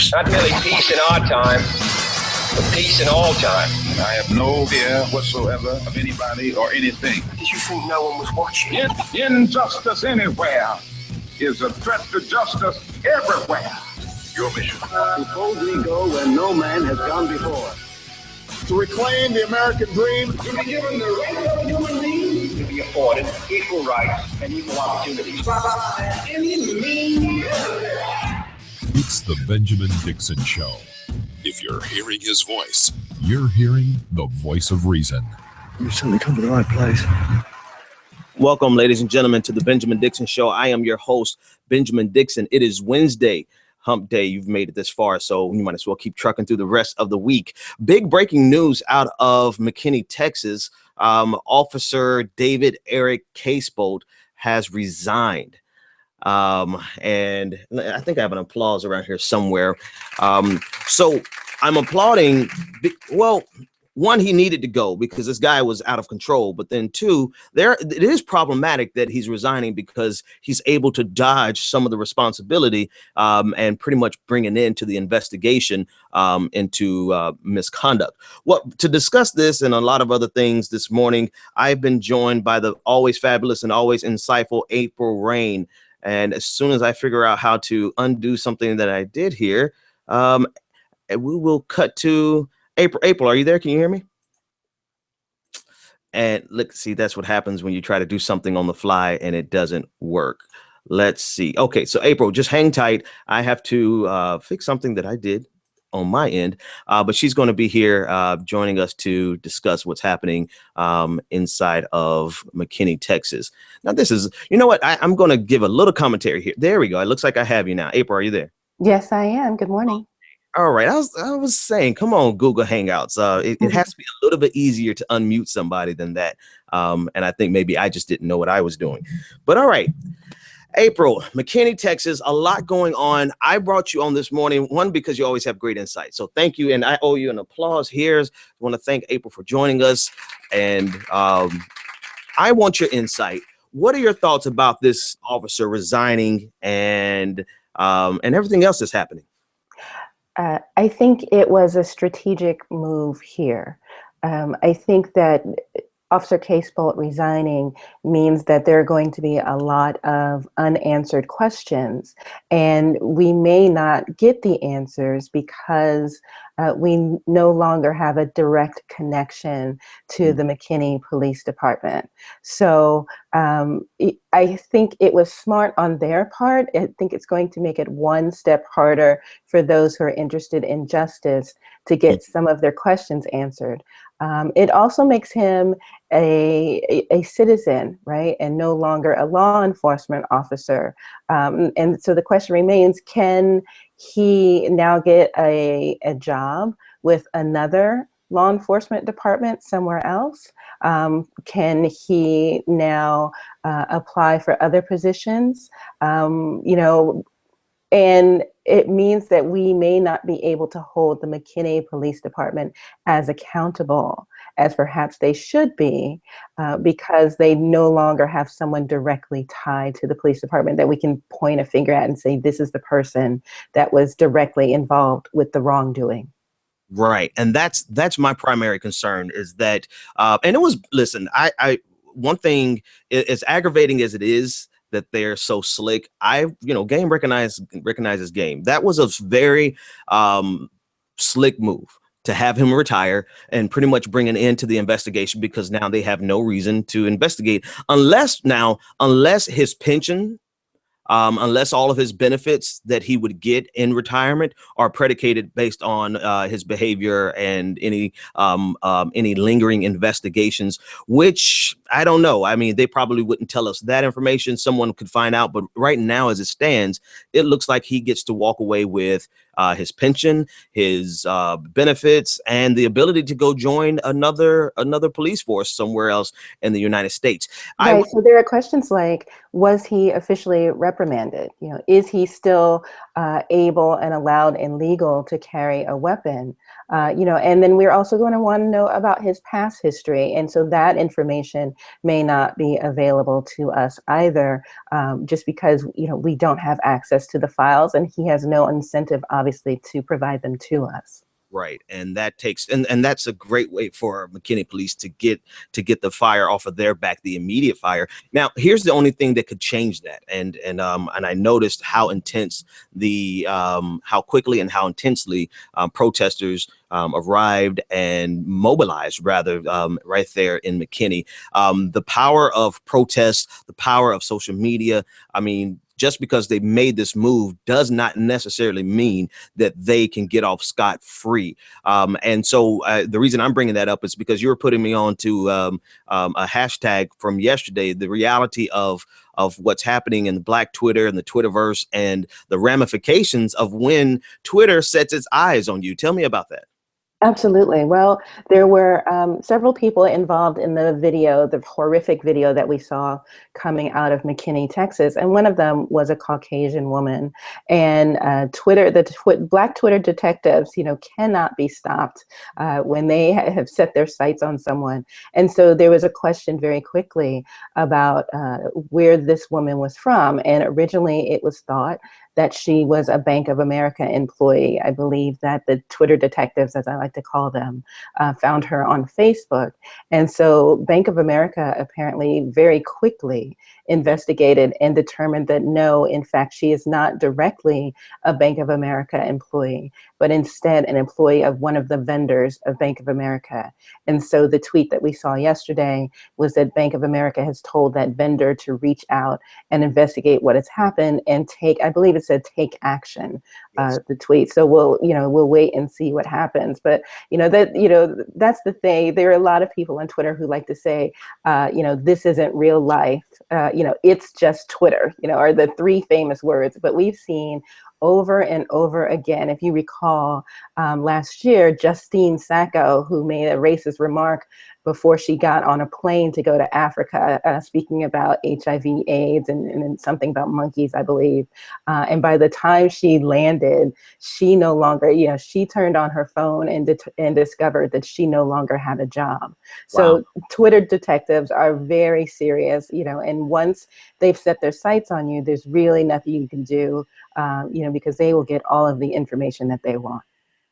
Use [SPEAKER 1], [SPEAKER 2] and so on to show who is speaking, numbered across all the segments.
[SPEAKER 1] Texas.
[SPEAKER 2] Not merely peace in our time, but peace in all time.
[SPEAKER 3] I have no fear whatsoever of anybody or anything.
[SPEAKER 2] Did you think no one was watching?
[SPEAKER 3] Injustice anywhere is a threat to justice everywhere.
[SPEAKER 1] Your mission.
[SPEAKER 4] To boldly go where no man has gone before.
[SPEAKER 3] To reclaim the American dream.
[SPEAKER 2] To be given the right of human beings to be afforded equal rights and equal opportunities.
[SPEAKER 1] It's the Benjamin Dixon Show. If you're hearing his voice, you're hearing the voice of reason.
[SPEAKER 5] You've certainly come to the right place.
[SPEAKER 6] Welcome, ladies and gentlemen, to the Benjamin Dixon Show. I am your host, Benjamin Dixon. It is Wednesday, hump day. You've made it this far, so you might as well keep trucking through the rest of the week. Big breaking news out of McKinney, Texas. Officer David Eric Casebolt has resigned. And I think I have an applause around here somewhere. So I'm applauding. Well, one, he needed to go because this guy was out of control. But then two, it is problematic that he's resigning because he's able to dodge some of the responsibility and pretty much bring an end to the investigation into misconduct. Well, to discuss this and a lot of other things this morning, I've been joined by the always fabulous and always insightful April Rain. And as soon as I figure out how to undo something that I did here, we will cut to April. April, are you there? Can you hear me? And look, see, that's what happens when you try to do something on the fly and it doesn't work. Let's see. Okay, so April, just hang tight. I have to fix something that I did on my end, but she's going to be here joining us to discuss what's happening inside of McKinney, Texas. Now, this is, you know what? I'm going to give a little commentary here. There we go. It looks like I have you now. April, are you there?
[SPEAKER 7] Yes, I am. Good morning.
[SPEAKER 6] All right. I was saying, come on, Google Hangouts. It has to be a little bit easier to unmute somebody than that. And I think maybe I just didn't know what I was doing. But all right. April, McKinney, Texas, a lot going on. I brought you on this morning, one, because you always have great insight. So thank you. And I owe you an applause here. I want to thank April for joining us. And I want your insight. What are your thoughts about this officer resigning and everything else that's happening?
[SPEAKER 7] I think it was a strategic move here. I think that Officer Casebolt resigning means that there are going to be a lot of unanswered questions, and we may not get the answers because we no longer have a direct connection to the McKinney Police Department. So I think it was smart on their part. I think it's going to make it one step harder for those who are interested in justice to get some of their questions answered. It also makes him a citizen, right, and no longer a law enforcement officer. And so the question remains, can he now get a job with another law enforcement department somewhere else? Can he now apply for other positions? And it means that we may not be able to hold the McKinney Police Department as accountable as perhaps they should be, because they no longer have someone directly tied to the police department that we can point a finger at and say, this is the person that was directly involved with the wrongdoing.
[SPEAKER 6] Right. And that's my primary concern is that, and it was, listen, I one thing, as aggravating as it is, that they're so slick. Game recognizes game. That was a very slick move to have him retire and pretty much bring an end to the investigation, because now they have no reason to investigate unless his pension, unless all of his benefits that he would get in retirement are predicated based on his behavior and any lingering investigations, which I don't know. I mean, they probably wouldn't tell us that information. Someone could find out. But right now, as it stands, it looks like he gets to walk away with his pension, his benefits, and the ability to go join another police force somewhere else in the United States.
[SPEAKER 7] Right. So there are questions like, was he officially reprimanded? Is he still able and allowed and legal to carry a weapon. And then we're also going to want to know about his past history. And so that information may not be available to us either, just because, we don't have access to the files, and he has no incentive, obviously, to provide them to us.
[SPEAKER 6] Right. And that takes and that's a great way for McKinney police to get the fire off of their back, the immediate fire. Now, here's the only thing that could change that. And I noticed how intense how quickly and how intensely protesters arrived and mobilized rather right there in McKinney. The power of protest, the power of social media. I mean, just because they made this move does not necessarily mean that they can get off scot-free. And so the reason I'm bringing that up is because you were putting me on to a hashtag from yesterday, the reality of what's happening in the Black Twitter and the Twitterverse and the ramifications of when Twitter sets its eyes on you. Tell me about that.
[SPEAKER 7] Absolutely. Well, there were several people involved in the video, the horrific video that we saw coming out of McKinney, Texas. And one of them was a Caucasian woman. And Black Twitter detectives, cannot be stopped when they have set their sights on someone. And so there was a question very quickly about where this woman was from. And originally it was thought that she was a Bank of America employee. I believe that the Twitter detectives, as I like to call them, found her on Facebook. And so Bank of America apparently very quickly investigated and determined that no, in fact, she is not directly a Bank of America employee, but instead an employee of one of the vendors of Bank of America. And so the tweet that we saw yesterday was that Bank of America has told that vendor to reach out and investigate what has happened and I believe it said take action,
[SPEAKER 6] Yes.
[SPEAKER 7] the tweet. So we'll wait and see what happens. But, that's the thing. There are a lot of people on Twitter who like to say, this isn't real life. It's just Twitter, are the three famous words. But we've seen over and over again, if you recall, last year, Justine Sacco, who made a racist remark before she got on a plane to go to Africa, speaking about HIV/AIDS and something about monkeys, I believe. And by the time she landed, she no longer, she turned on her phone and discovered that she no longer had a job. So
[SPEAKER 6] Wow.
[SPEAKER 7] Twitter detectives are very serious, and once they've set their sights on you, there's really nothing you can do, because they will get all of the information that they want.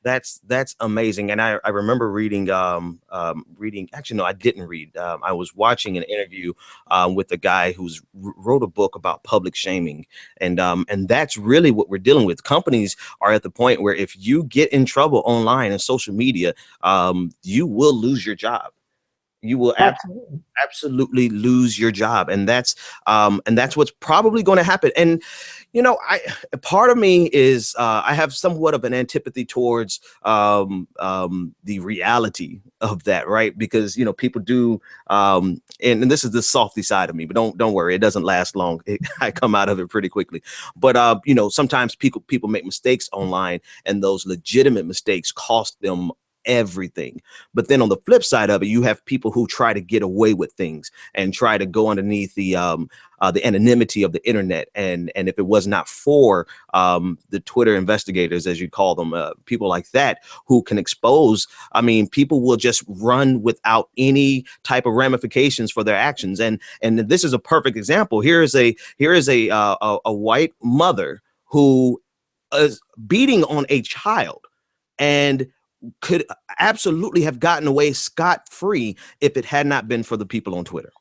[SPEAKER 6] That's amazing. And I remember reading, actually, no, I didn't read. I was watching an interview with a guy who's wrote a book about public shaming. And that's really what we're dealing with. Companies are at the point where if you get in trouble online and social media, you will lose your job. You will absolutely lose your job. And that's what's probably going to happen. And, part of me is I have somewhat of an antipathy towards the reality of that. Right. Because, people do. And this is the softy side of me. But don't worry. It doesn't last long. I come out of it pretty quickly. But, sometimes people make mistakes online, and those legitimate mistakes cost them everything. But then on the flip side of it, you have people who try to get away with things and try to go underneath the anonymity of the internet. And if it was not for the Twitter investigators, as you call them, people like that who can expose, people will just run without any type of ramifications for their actions. And this is a perfect example. Here is a white mother who is beating on a child and could absolutely have gotten away scot-free if it had not been for the people on Twitter.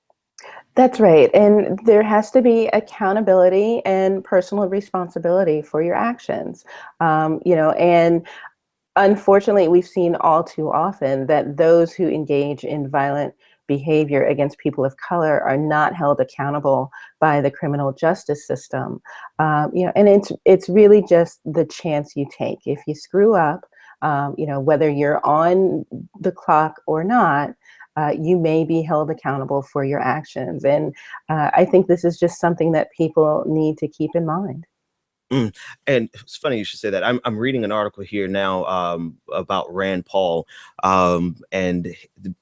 [SPEAKER 7] That's right. And there has to be accountability and personal responsibility for your actions. And unfortunately, we've seen all too often that those who engage in violent behavior against people of color are not held accountable by the criminal justice system. And it's really just the chance you take. If you screw up, whether you're on the clock or not, you may be held accountable for your actions. And I think this is just something that people need to keep in mind.
[SPEAKER 6] And it's funny you should say that. I'm reading an article here now about Rand Paul, and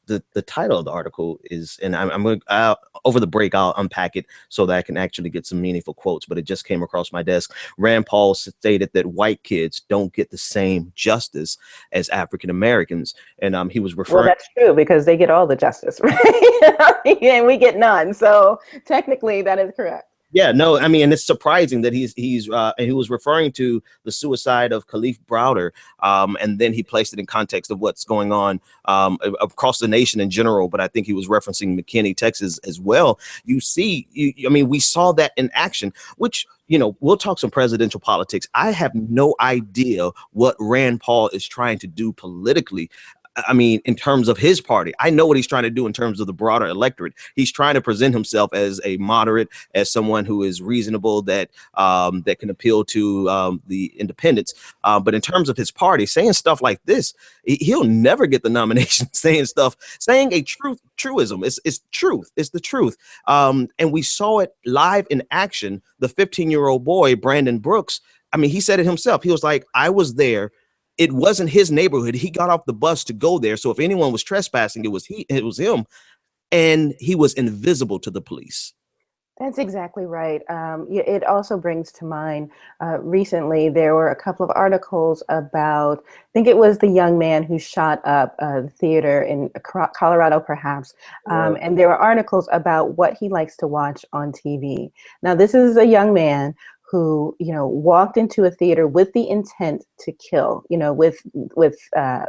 [SPEAKER 6] the title of the article is, and I'm going to over the break I'll unpack it so that I can actually get some meaningful quotes. But it just came across my desk. Rand Paul stated that white kids don't get the same justice as African Americans, and he was referring.
[SPEAKER 7] Well, that's true because they get all the justice, right? And we get none. So technically, that is correct.
[SPEAKER 6] Yeah, no, I mean, and it's surprising that and he was referring to the suicide of Khalif Browder, and then he placed it in context of what's going on across the nation in general. But I think he was referencing McKinney, Texas, as well. You see, I mean, we saw that in action, which, you know, we'll talk some presidential politics. I have no idea what Rand Paul is trying to do politically. I mean, in terms of his party, I know what he's trying to do in terms of the broader electorate. He's trying to present himself as a moderate, as someone who is reasonable, that that can appeal to the independents. But in terms of his party, saying stuff like this, he'll never get the nomination. Saying a truism. It's truth. It's the truth. And we saw it live in action. The 15-year-old boy, Brandon Brooks. I mean, he said it himself. He was like, I was there. It wasn't his neighborhood. He got off the bus to go there. So if anyone was trespassing, it was him. And he was invisible to the police.
[SPEAKER 7] That's exactly right. It also brings to mind recently there were a couple of articles about, I think it was the young man who shot up the theater in Colorado, perhaps. And there were articles about what he likes to watch on TV. Now, this is a young man who, you know, walked into a theater with the intent to kill, you know, with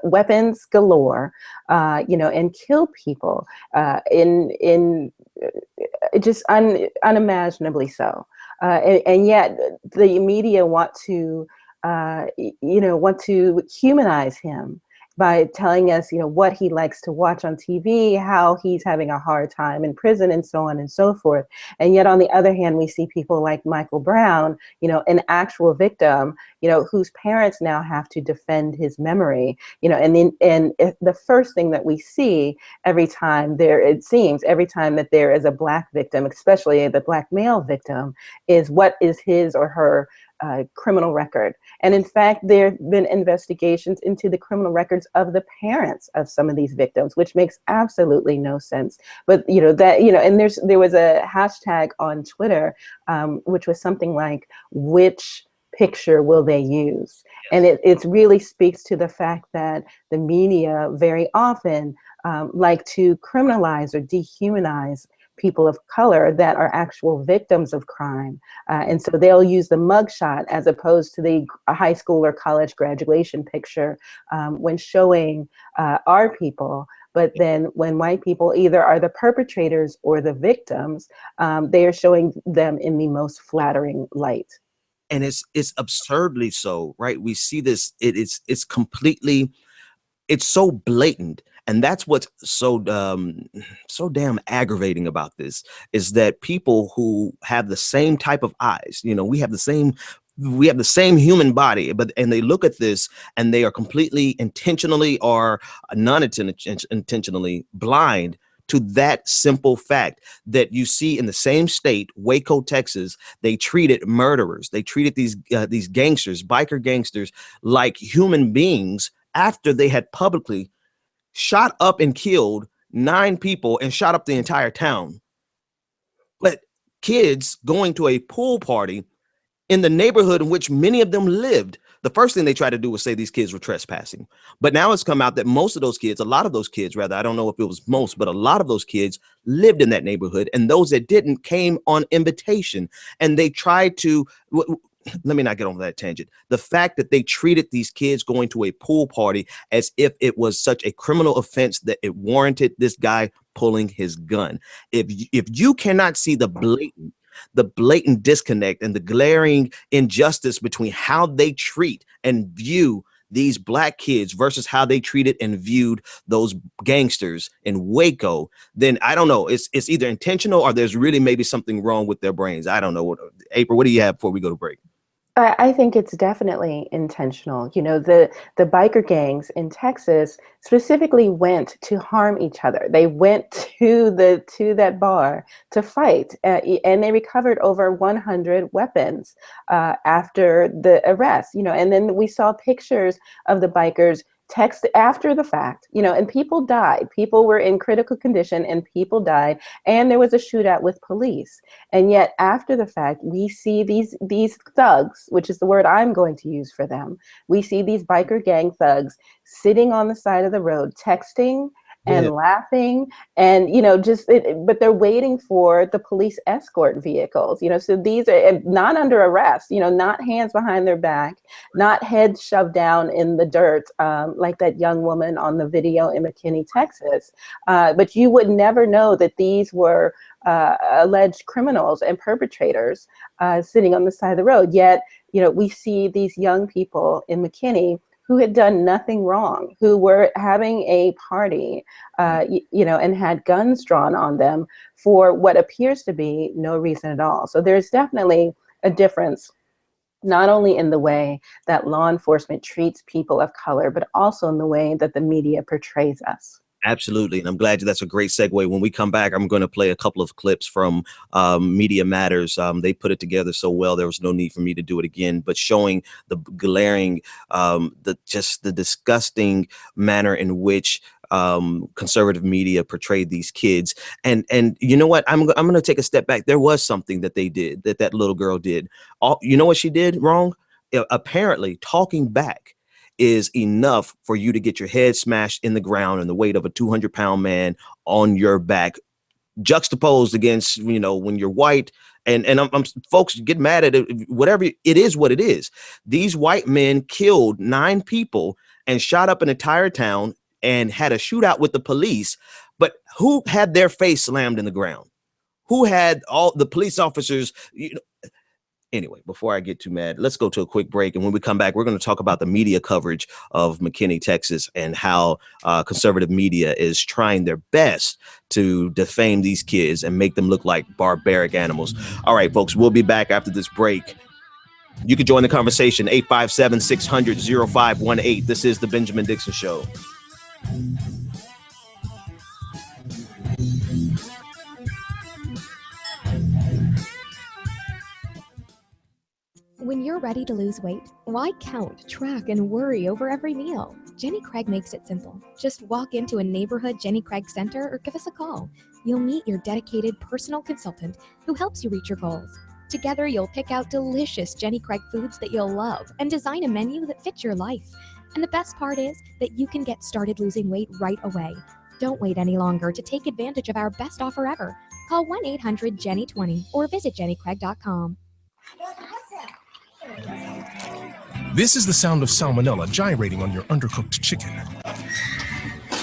[SPEAKER 7] weapons galore, you know, and kill people in just unimaginably so. And yet the media want to humanize him by telling us, you know, what he likes to watch on TV, how he's having a hard time in prison, and so on and so forth. And yet, on the other hand, we see people like Michael Brown, you know, an actual victim, you know, whose parents now have to defend his memory, you know, and the first thing that we see every time there that there is a Black victim, especially the Black male victim, is what is his or her criminal record. And in fact, there have been investigations into the criminal records of the parents of some of these victims, which makes absolutely no sense. But, you know, that, you know, and there was a hashtag on Twitter, which was something like, which picture will they use? And it really speaks to the fact that the media very often like to criminalize or dehumanize people of color that are actual victims of crime. And so they'll use the mugshot as opposed to the high school or college graduation picture when showing our people. But then when white people either are the perpetrators or the victims, they are showing them in the most flattering light.
[SPEAKER 6] And it's absurdly so, right? We see this, it's completely, it's so blatant. And that's what's so damn aggravating about this, is that people who have the same type of eyes, you know, we have the same human body, and they look at this and they are completely intentionally or non-intentionally blind to that simple fact that you see in the same state, Waco, Texas. They treated murderers, they treated these gangsters, biker gangsters, like human beings after they had publicly shot up and killed 9 people and shot up the entire town. But kids going to a pool party in the neighborhood in which many of them lived, the first thing they tried to do was say these kids were trespassing. But now it's come out that a lot of those kids, I don't know if it was most, but a lot of those kids lived in that neighborhood, and those that didn't came on invitation. And they tried to, let me not get on that tangent. The fact that they treated these kids going to a pool party as if it was such a criminal offense that it warranted this guy pulling his gun. If you cannot see the blatant disconnect and the glaring injustice between how they treat and view these Black kids versus how they treated and viewed those gangsters in Waco, then I don't know. It's either intentional or there's really maybe something wrong with their brains. I don't know. April, what do you have before we go to break?
[SPEAKER 7] I think it's definitely intentional. The biker gangs in Texas specifically went to harm each other. They went to that bar to fight, and they recovered over 100 weapons after the arrest. And then we saw pictures of the bikers text after the fact, and people died. People were in critical condition and people died, and there was a shootout with police. And yet after the fact, we see these thugs, which is the word I'm going to use for them. We see these biker gang thugs sitting on the side of the road, texting and laughing, and but they're waiting for the police escort vehicles. So these are not under arrest. Not hands behind their back, not heads shoved down in the dirt, like that young woman on the video in McKinney, Texas. But you would never know that these were alleged criminals and perpetrators sitting on the side of the road. Yet, we see these young people in McKinney who had done nothing wrong, who were having a party, and had guns drawn on them for what appears to be no reason at all. So there's definitely a difference, not only in the way that law enforcement treats people of color, but also in the way that the media portrays us.
[SPEAKER 6] Absolutely. And I'm glad that's a great segue. When we come back, I'm going to play a couple of clips from Media Matters. They put it together so well, there was no need for me to do it again, but showing the glaring, the disgusting manner in which conservative media portrayed these kids. And you know what? I'm going to take a step back. There was something that they did, that little girl did. You know what she did wrong? Apparently, talking back is enough for you to get your head smashed in the ground and the weight of a 200-pound man on your back, juxtaposed against, when you're white. And I'm folks get mad at it, whatever. It is what it is. These white men killed 9 people and shot up an entire town and had a shootout with the police. But who had their face slammed in the ground? Who had all the police officers? Anyway, before I get too mad, let's go to a quick break. And when we come back, we're going to talk about the media coverage of McKinney, Texas, and how conservative media is trying their best to defame these kids and make them look like barbaric animals. All right, folks, we'll be back after this break. You can join the conversation, 857-600-0518. This is the Benjamin Dixon Show.
[SPEAKER 8] When you're ready to lose weight, why count, track, and worry over every meal? Jenny Craig makes it simple. Just walk into a neighborhood Jenny Craig center or give us a call. You'll meet your dedicated personal consultant who helps you reach your goals. Together, you'll pick out delicious Jenny Craig foods that you'll love and design a menu that fits your life. And the best part is that you can get started losing weight right away. Don't wait any longer to take advantage of our best offer ever. Call 1-800-JENNY20 or visit jennycraig.com.
[SPEAKER 9] This is the sound of salmonella gyrating on your undercooked chicken.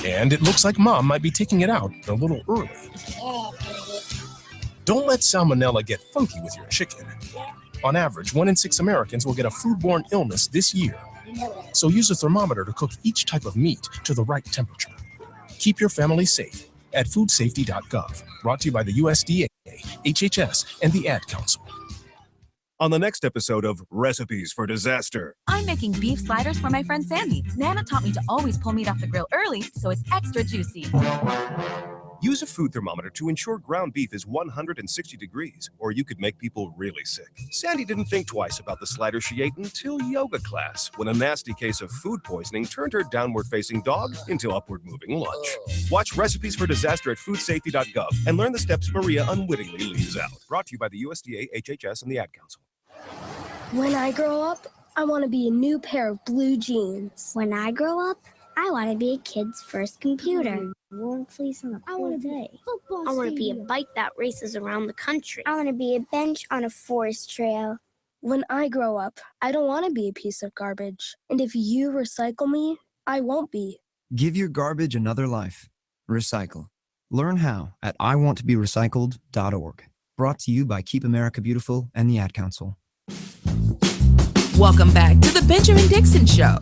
[SPEAKER 9] And it looks like Mom might be taking it out a little early. Don't let salmonella get funky with your chicken. On average, 1 in 6 Americans will get a foodborne illness this year. So use a thermometer to cook each type of meat to the right temperature. Keep your family safe at foodsafety.gov. Brought to you by the USDA, HHS, and the Ad Council.
[SPEAKER 10] On the next episode of Recipes for Disaster.
[SPEAKER 11] I'm making beef sliders for my friend Sandy. Nana taught me to always pull meat off the grill early so it's extra juicy.
[SPEAKER 10] Use a food thermometer to ensure ground beef is 160 degrees, or you could make people really sick. Sandy didn't think twice about the slider she ate until yoga class, when a nasty case of food poisoning turned her downward-facing dog into upward-moving lunch. Watch Recipes for Disaster at foodsafety.gov and learn the steps Maria unwittingly leaves out. Brought to you by the USDA, HHS, and the Ad Council.
[SPEAKER 12] When I grow up, I want to be a new pair of blue jeans.
[SPEAKER 13] When I grow up, I want to be a kid's first computer.
[SPEAKER 12] Warm fleece on a cold day.
[SPEAKER 13] I want to be a bike that races around the country. I want to be a bench on a forest trail.
[SPEAKER 12] When I grow up, I don't want to be a piece of garbage. And if you recycle me, I won't be.
[SPEAKER 14] Give your garbage another life. Recycle. Learn how at iwanttoberecycled.org. Brought to you by Keep America Beautiful and the Ad Council.
[SPEAKER 15] Welcome back to the Benjamin Dixon Show.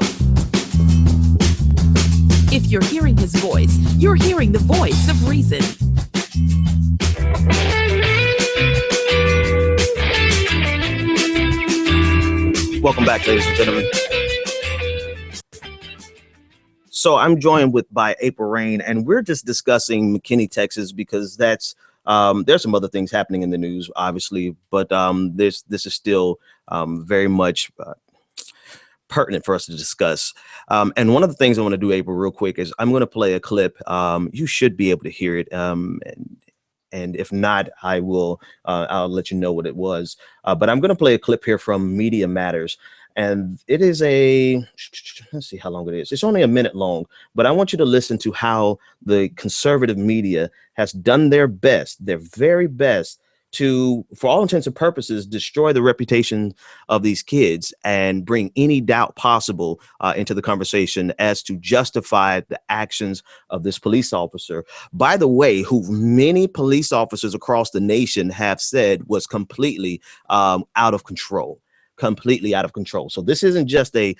[SPEAKER 15] If you're hearing his voice, you're hearing the voice of reason.
[SPEAKER 6] Welcome back, ladies and gentlemen. So I'm joined by April Rain, and we're just discussing McKinney, Texas, because that's there's some other things happening in the news, obviously, but this is still very much pertinent for us to discuss. And one of the things I want to do, April, real quick, is I'm going to play a clip. You should be able to hear it. And if not, I'll let you know what it was. But I'm going to play a clip here from Media Matters. And it is let's see how long it is. It's only a minute long, but I want you to listen to how the conservative media has done their best, their very best, to, for all intents and purposes, destroy the reputation of these kids and bring any doubt possible into the conversation as to justify the actions of this police officer, by the way, who many police officers across the nation have said was completely out of control. Completely out of control. So this isn't just a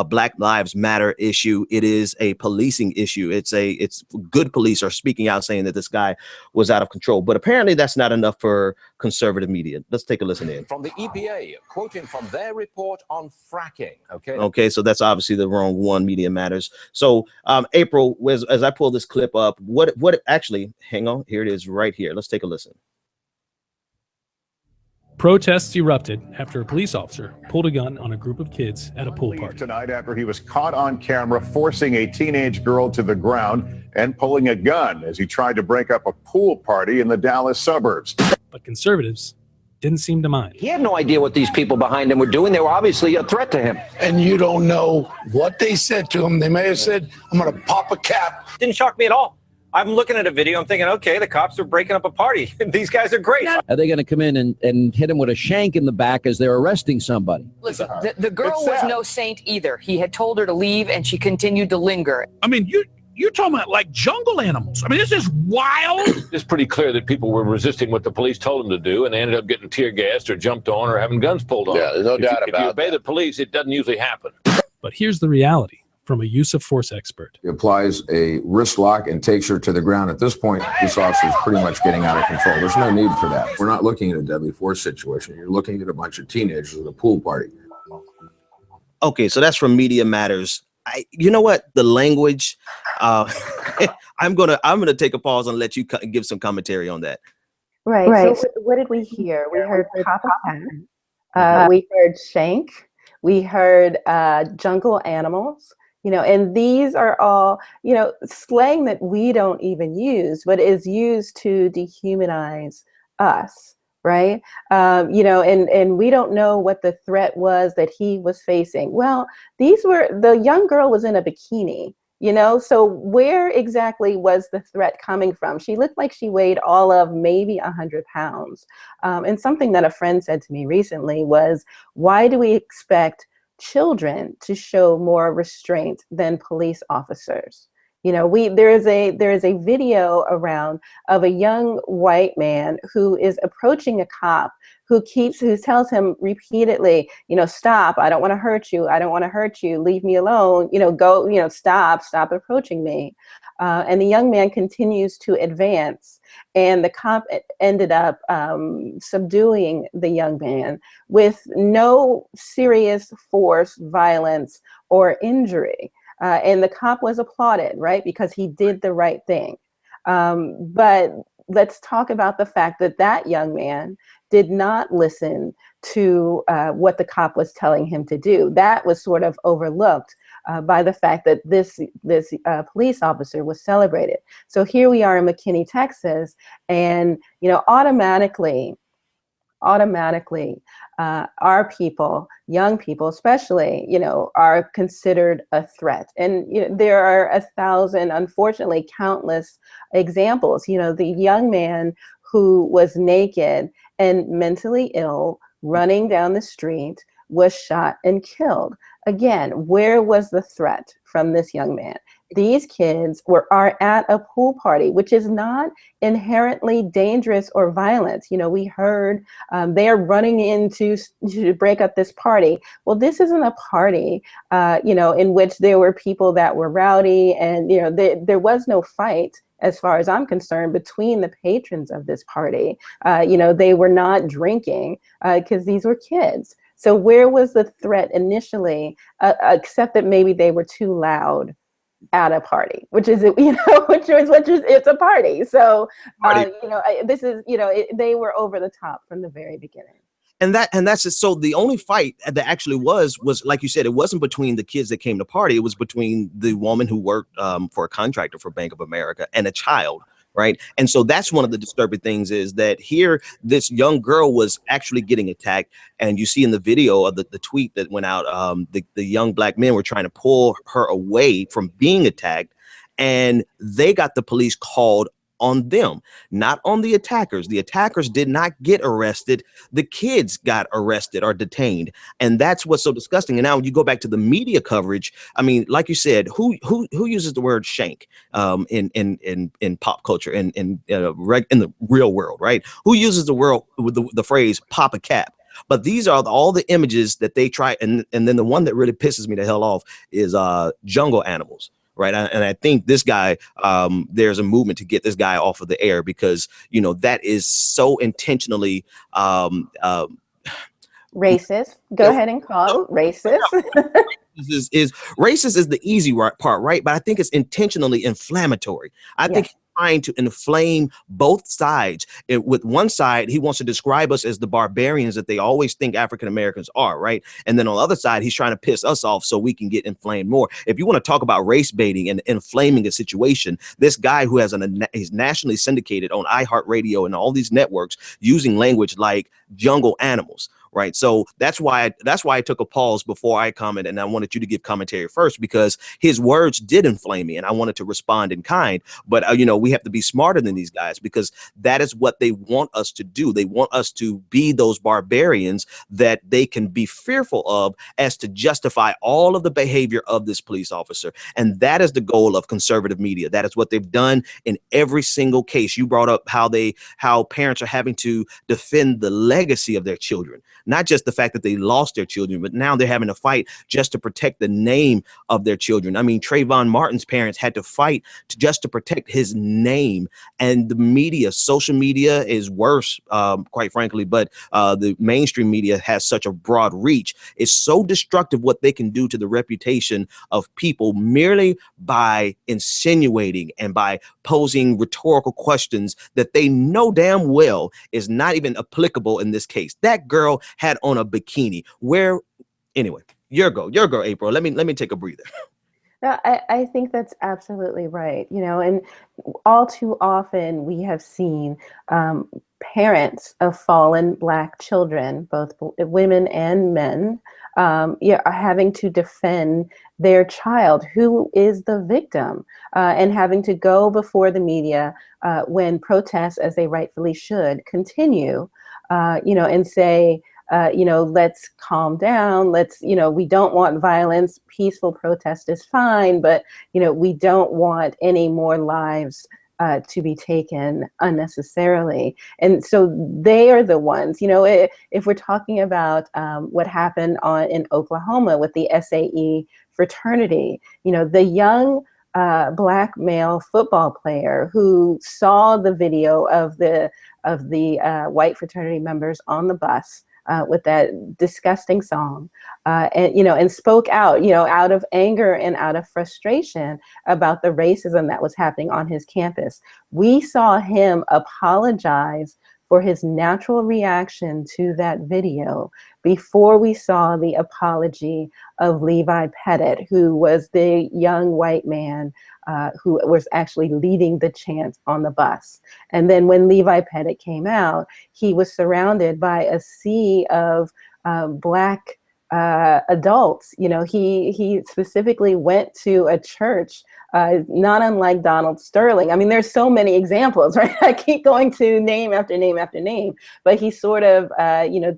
[SPEAKER 6] Black Lives Matter issue. It is a policing issue. It's good police are speaking out saying that this guy was out of control. But apparently that's not enough for conservative media. Let's take a listen in.
[SPEAKER 16] From the EPA, quoting from their report on fracking.
[SPEAKER 6] Okay, so that's obviously the wrong one. Media Matters. So April, as I pull this clip up, what actually, hang on, here it is right here. Let's take a listen.
[SPEAKER 17] Protests erupted after a police officer pulled a gun on a group of kids at a pool party.
[SPEAKER 18] Tonight after he was caught on camera forcing a teenage girl to the ground and pulling a gun as he tried to break up a pool party in the Dallas suburbs.
[SPEAKER 17] But conservatives didn't seem to mind.
[SPEAKER 19] He had no idea what these people behind him were doing. They were obviously a threat to him.
[SPEAKER 20] And you don't know what they said to him. They may have said, I'm going to pop a cap.
[SPEAKER 19] Didn't shock me at all. I'm looking at a video. I'm thinking, okay, the cops are breaking up a party. These guys are great.
[SPEAKER 21] Are they going to come in and hit him with a shank in the back as they're arresting somebody?
[SPEAKER 22] Listen, the girl was no saint either. He had told her to leave, and she continued to linger.
[SPEAKER 23] I mean, you're talking about like jungle animals. I mean, this is wild.
[SPEAKER 24] It's pretty clear that people were resisting what the police told them to do, and they ended up getting tear gassed or jumped on or having guns pulled on.
[SPEAKER 25] Yeah, there's no doubt about it.
[SPEAKER 24] If you obey the police, it doesn't usually happen.
[SPEAKER 17] But here's the reality from a use of force expert.
[SPEAKER 26] He applies a wrist lock and takes her to the ground. At this point, this officer is pretty much getting out of control. There's no need for that. We're not looking at a deadly force situation. You're looking at a bunch of teenagers at a pool party.
[SPEAKER 6] Okay, so that's from Media Matters. You know what? The language. I'm gonna take a pause and let you give some commentary on that.
[SPEAKER 7] Right. So what did we hear? We heard Papa Pat. We heard Shank. We heard jungle animals. And these are all, slang that we don't even use, but is used to dehumanize us, right? And we don't know what the threat was that he was facing. Well, the young girl was in a bikini, so where exactly was the threat coming from? She looked like she weighed all of maybe 100 pounds. And something that a friend said to me recently was, why do we expect children to show more restraint than police officers? There is a video around of a young white man who is approaching a cop who tells him repeatedly, stop, I don't want to hurt you, I don't want to hurt you, leave me alone, go, stop approaching me. And the young man continues to advance, and the cop ended up subduing the young man with no serious force, violence, or injury. And the cop was applauded, right? Because he did the right thing. But let's talk about the fact that young man did not listen to what the cop was telling him to do. That was sort of overlooked by the fact that this police officer was celebrated. So here we are in McKinney, Texas, and automatically, our people, young people especially, are considered a threat. And there are 1,000, unfortunately, countless examples. The young man who was naked and mentally ill running down the street was shot and killed. Again, where was the threat from this young man? These kids are at a pool party, which is not inherently dangerous or violent. We heard they are running in to break up this party. Well, this isn't a party, in which there were people that were rowdy, and there was no fight, as far as I'm concerned, between the patrons of this party. They were not drinking because these were kids. So where was the threat initially, except that maybe they were too loud at a party, which is, which is it's a party. So, this is, they were over the top from the very beginning.
[SPEAKER 6] And that's just, so the only fight that actually was like you said, it wasn't between the kids that came to party. It was between the woman who worked for a contractor for Bank of America and a child. Right. And so that's one of the disturbing things, is that here this young girl was actually getting attacked. And you see in the video of the tweet that went out, the young black men were trying to pull her away from being attacked. And they got the police called on them, not on the attackers. The attackers did not get arrested. The kids got arrested or detained. And that's what's so disgusting. And now when you go back to the media coverage, I mean, like you said, who uses the word shank in pop culture, in the real world, right? Who uses the phrase pop a cap? But these are all the images that they try. And then the one that really pisses me the hell off is jungle animals. Right. And I think this guy, there's a movement to get this guy off of the air, because, that is so intentionally
[SPEAKER 7] racist. Go ahead and call it racist.
[SPEAKER 6] is racist is the easy part, right? But I think it's intentionally inflammatory. I think he's trying to inflame both sides. With one side, he wants to describe us as the barbarians that they always think African Americans are, right? And then on the other side, he's trying to piss us off so we can get inflamed more. If you want to talk about race baiting and inflaming a situation, this guy who he's nationally syndicated on iHeartRadio and all these networks using language like jungle animals. Right. So that's why I took a pause before I comment, and I wanted you to give commentary first, because his words did inflame me and I wanted to respond in kind. But, we have to be smarter than these guys, because that is what they want us to do. They want us to be those barbarians that they can be fearful of, as to justify all of the behavior of this police officer. And that is the goal of conservative media. That is what they've done in every single case. You brought up how parents are having to defend the legacy of their children. Not just the fact that they lost their children, but now they're having to fight just to protect the name of their children. I mean, Trayvon Martin's parents had to fight just to protect his name. And the media, social media is worse, quite frankly, but the mainstream media has such a broad reach. It's so destructive what they can do to the reputation of people merely by insinuating and by posing rhetorical questions that they know damn well is not even applicable in this case. That girl had on a bikini. Anyway, your go, April. Let me take a breather.
[SPEAKER 7] No, I think that's absolutely right. And all too often we have seen parents of fallen Black children, both women and men, are having to defend their child who is the victim, and having to go before the media when protests, as they rightfully should, continue, and say, let's calm down. We don't want violence. Peaceful protest is fine, but, we don't want any more lives to be taken unnecessarily. And so they are the ones, if we're talking about what happened in Oklahoma with the SAE fraternity, the young Black male football player who saw the video of the white fraternity members on the bus with that disgusting song, and spoke out, out of anger and out of frustration about the racism that was happening on his campus. We saw him apologize for his natural reaction to that video before we saw the apology of Levi Pettit, who was the young white man who was actually leading the chant on the bus. And then when Levi Pettit came out, he was surrounded by a sea of Black adults. He specifically went to a church, not unlike Donald Sterling. I mean, there's so many examples, right? I keep going to name after name after name, but he sort of,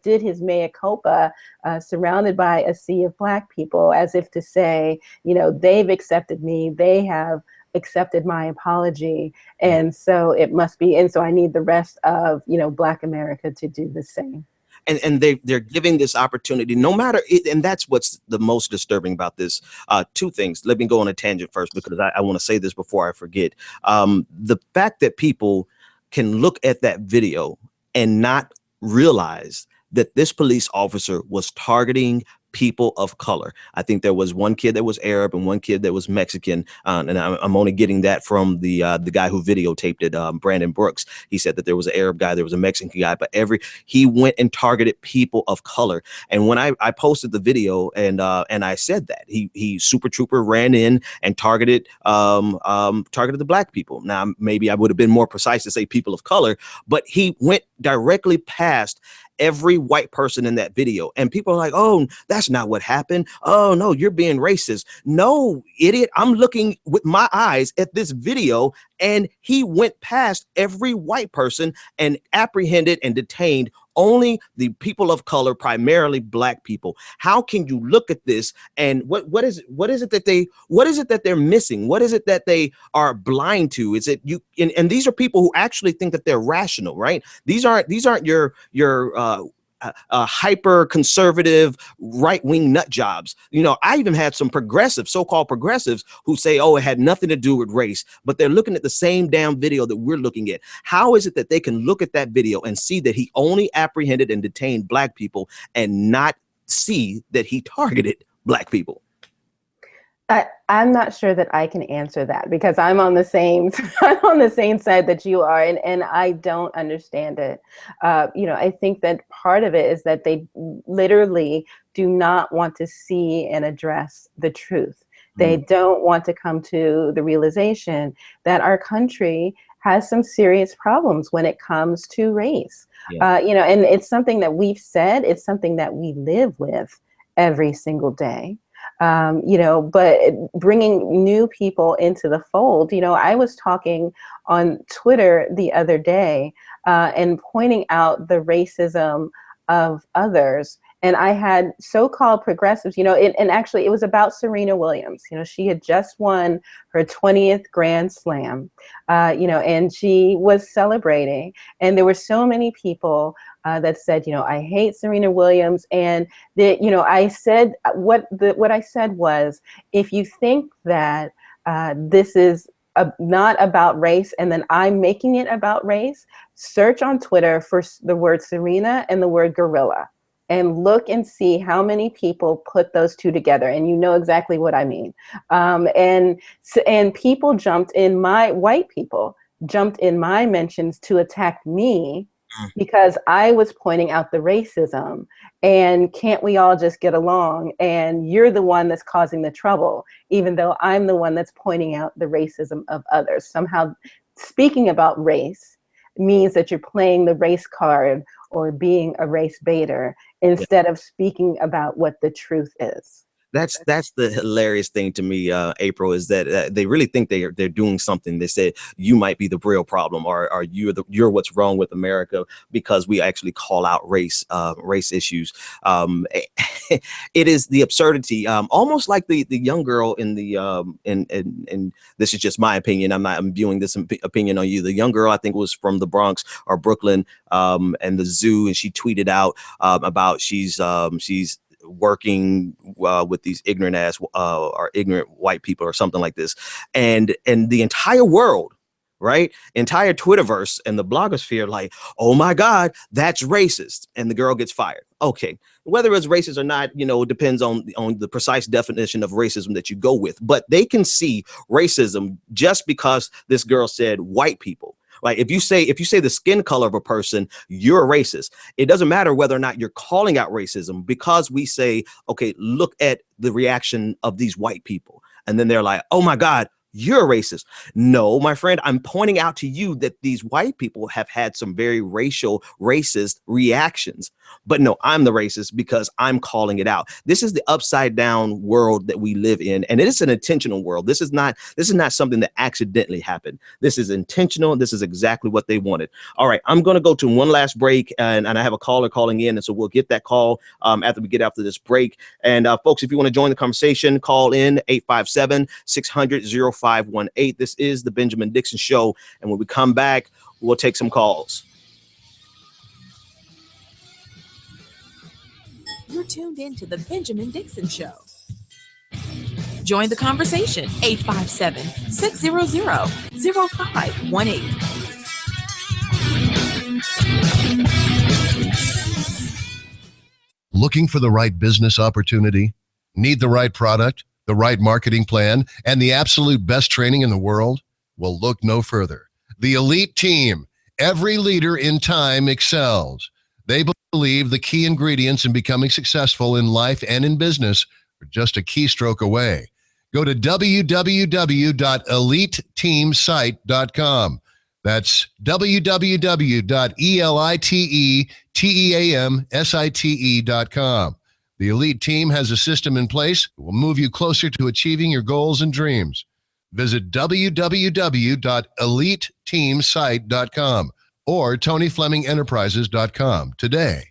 [SPEAKER 7] did his mea culpa, surrounded by a sea of Black people, as if to say, they've accepted me, they have accepted my apology, and so it must be, and so I need the rest of, Black America to do the same.
[SPEAKER 6] And they're giving this opportunity, no matter it, and that's what's the most disturbing about this. Two things. Let me go on a tangent first, because I want to say this before I forget. The fact that people can look at that video and not realize that this police officer was targeting people of color. I think there was one kid that was Arab and one kid that was Mexican, and I'm only getting that from the guy who videotaped it, Brandon Brooks. He said that there was an Arab guy, there was a Mexican guy, but he went and targeted people of color. And when I posted the video and I said that he Super Trooper ran in and targeted the black people. Now maybe I would have been more precise to say people of color, but he went directly past every white person in that video. And people are like, oh, that's not what happened. Oh, no, you're being racist. No, idiot. I'm looking with my eyes at this video, and he went past every white person and apprehended and detained only the people of color, primarily black people. How can you look at this and what is it that they're missing? What is it that they are blind to? Is it you? And these are people who actually think that they're rational, right? These aren't your hyper conservative right wing nut jobs. You know, I even had some so-called progressives who say, oh, it had nothing to do with race, but they're looking at the same damn video that we're looking at. How is it that they can look at that video and see that he only apprehended and detained black people and not see that he targeted black people?
[SPEAKER 7] I'm not sure that I can answer that because I'm on the same side that you are, and I don't understand it. I think that part of it is that they literally do not want to see and address the truth. They don't want to come to the realization that our country has some serious problems when it comes to race. Yeah. And it's something that we've said, it's something that we live with every single day. But bringing new people into the fold, I was talking on Twitter the other day and pointing out the racism of others. And I had so-called progressives, and actually it was about Serena Williams. She had just won her 20th Grand Slam, and she was celebrating. And there were so many people that said, I hate Serena Williams. And I said, what I said was, if you think that this is not about race, and then I'm making it about race, search on Twitter for the word Serena and the word gorilla. And look and see how many people put those two together, and you know exactly what I mean. And people white people jumped in my mentions to attack me because I was pointing out the racism. And can't we all just get along? And you're the one that's causing the trouble, even though I'm the one that's pointing out the racism of others. Somehow, speaking about race means that you're playing the race card or being a race baiter instead of speaking about what the truth is.
[SPEAKER 6] That's the hilarious thing to me, April, is that they really think they're doing something. They say you might be the real problem, or you're what's wrong with America because we actually call out race issues. It is the absurdity, almost like the young girl in the and this is just my opinion. I'm viewing this opinion on you. The young girl, I think, was from the Bronx or Brooklyn, and the zoo, and she tweeted out about she's working with these ignorant white people or something like this, and the entire world, right, entire Twitterverse and the blogosphere, like, oh my God, that's racist, and the girl gets fired. Okay, whether it's racist or not, depends on the precise definition of racism that you go with, but they can see racism just because this girl said white people. Like if you say the skin color of a person, you're a racist. It doesn't matter whether or not you're calling out racism, because we say, okay, look at the reaction of these white people. And then they're like, oh my God, you're a racist. No, my friend, I'm pointing out to you that these white people have had some very racist reactions. But no, I'm the racist because I'm calling it out. This is the upside down world that we live in, and it is an intentional world. This is not something that accidentally happened. This is intentional. This is exactly what they wanted. All right, I'm going to go to one last break, and I have a caller calling in, and so we'll get that call after we get after this break. And folks, if you want to join the conversation, call in 857-600-0518. This is the Benjamin Dixon Show, and when we come back, we'll take some calls.
[SPEAKER 15] You're tuned in to the Benjamin Dixon Show. Join the conversation, 857-600-0518.
[SPEAKER 1] Looking for the right business opportunity? Need the right product, the right marketing plan, and the absolute best training in the world? Well, look no further. The Elite Team. Every leader in time excels. They believe the key ingredients in becoming successful in life and in business are just a keystroke away. Go to www.eliteteamsite.com. That's www.eliteteamsite.com. The Elite Team has a system in place that will move you closer to achieving your goals and dreams. Visit www.eliteteamsite.com or TonyFlemingEnterprises.com today.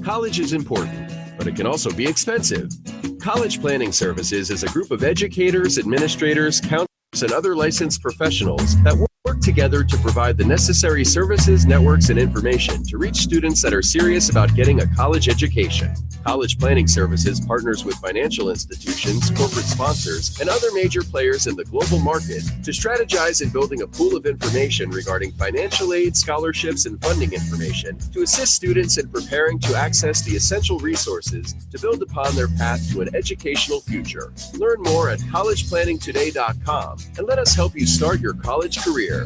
[SPEAKER 2] College is important, but it can also be expensive. College Planning Services is a group of educators, administrators, counselors, and other licensed professionals that work together to provide the necessary services, networks, and information to reach students that are serious about getting a college education. College Planning Services partners with financial institutions, corporate sponsors, and other major players in the global market to strategize in building a pool of information regarding financial aid, scholarships, and funding information to assist students in preparing to access the essential resources to build upon their path to an educational future. Learn more at collegeplanningtoday.com and let us help you start your college career.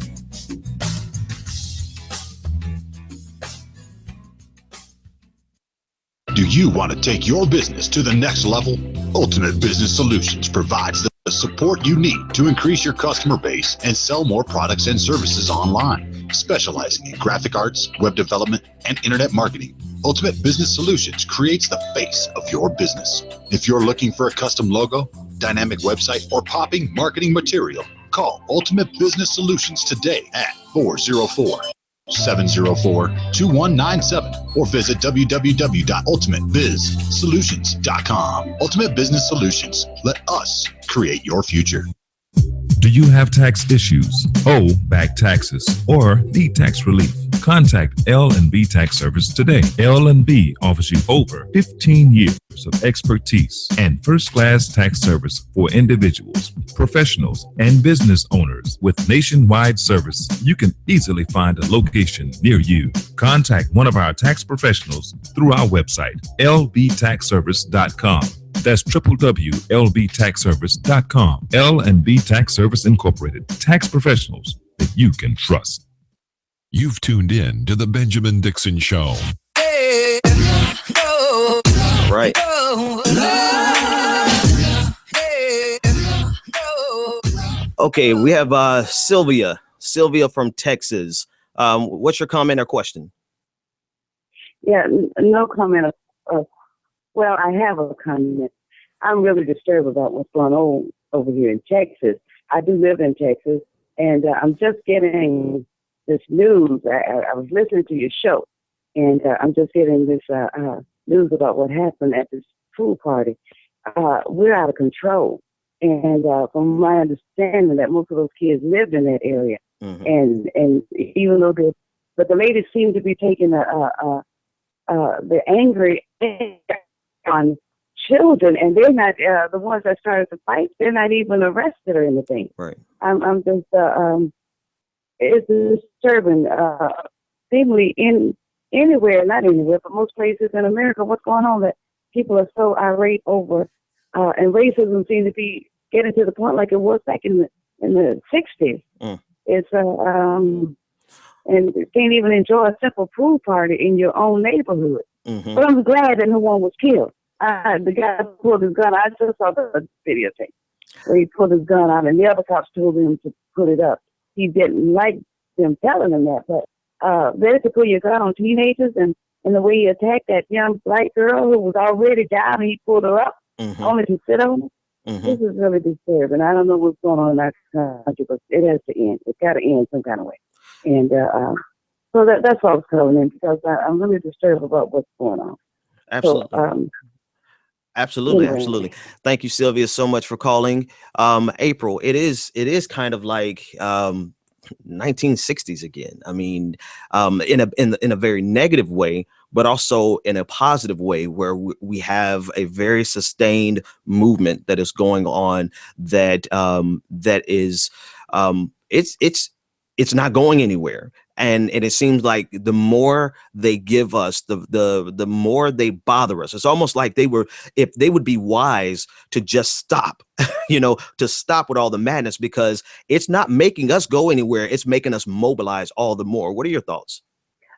[SPEAKER 3] Do you want to take your business to the next level? Ultimate Business Solutions provides the support you need to increase your customer base and sell more products and services online. Specializing in graphic arts, web development, and internet marketing, Ultimate Business Solutions creates the face of your business. If you're looking for a custom logo, dynamic website, or popping marketing material, call Ultimate Business Solutions today at 404-704-2197 or visit www.ultimatebizsolutions.com. Ultimate Business Solutions. Let us create your future.
[SPEAKER 4] Do you have tax issues, owe back taxes, or need tax relief? Contact L&B Tax Service today. L&B offers you over 15 years of expertise and first-class tax service for individuals, professionals, and business owners. With nationwide service, you can easily find a location near you. Contact one of our tax professionals through our website, lbtaxservice.com. That's www.lbtaxservice.com. L&B Tax Service Incorporated. Tax professionals that you can trust.
[SPEAKER 5] You've tuned in to the Benjamin Dixon Show.
[SPEAKER 6] Right. Okay, we have Sylvia from Texas. What's your comment or question?
[SPEAKER 25] Yeah, no comment. Well, I have a comment. I'm really disturbed about what's going on over here in Texas. I do live in Texas, and I'm just getting this news. I was listening to your show, and I'm just getting this news about what happened at this pool party. We're out of control. And from my understanding, that most of those kids lived in that area. Mm-hmm. And even though but the ladies seem to be taking the angry on children, and they're not the ones that started the fight. They're not even arrested or anything.
[SPEAKER 6] Right.
[SPEAKER 25] I'm just it's disturbing. Seemingly not anywhere, but most places in America, what's going on that people are so irate over, and racism seems to be getting to the point like it was back in the 60s. Mm. It's and you can't even enjoy a simple pool party in your own neighborhood. Mm-hmm. But I'm glad that no one was killed. The guy pulled his gun. I just saw the video thing where he pulled his gun out, and the other cops told him to put it up. He didn't like them telling him that, but better to put your gun on teenagers, and the way he attacked that young black girl who was already down, and he pulled her up only to sit on her. Mm-hmm. This is really disturbing. I don't know what's going on in our country, but it has to end. It's got to end some kind of way. And so that's what I was calling in, because I'm really disturbed about what's going on.
[SPEAKER 6] Absolutely.
[SPEAKER 25] So,
[SPEAKER 6] Absolutely. Thank you, Sylvia, so much for calling. April, it is kind of like 1960s again. I mean, in a very negative way, but also in a positive way, where we have a very sustained movement that is going on that is it's not going anywhere. And it seems like the more they give us, the more they bother us. It's almost like if they would be wise to just stop, to stop with all the madness, because it's not making us go anywhere. It's making us mobilize all the more. What are your thoughts?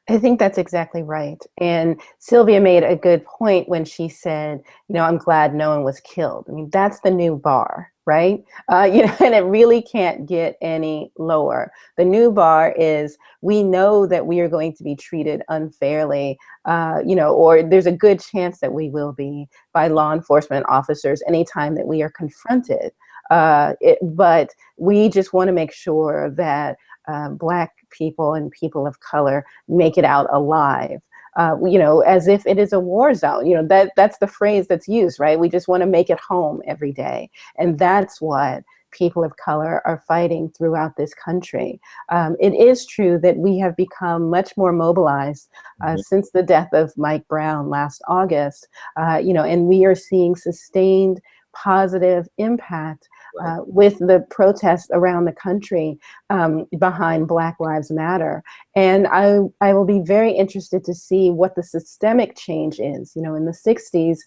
[SPEAKER 7] I think that's exactly right. And Sylvia made a good point when she said, I'm glad no one was killed. I mean, that's the new bar, right? And it really can't get any lower. The new bar is, we know that we are going to be treated unfairly, or there's a good chance that we will be, by law enforcement officers anytime that we are confronted. But we just want to make sure that Black people and people of color make it out alive, as if it is a war zone. That's the phrase that's used, right? We just want to make it home every day. And that's what people of color are fighting throughout this country. It is true that we have become much more mobilized since the death of Mike Brown last August, and we are seeing sustained positive impact with the protests around the country behind Black Lives Matter. And I will be very interested to see what the systemic change is. In the 60s,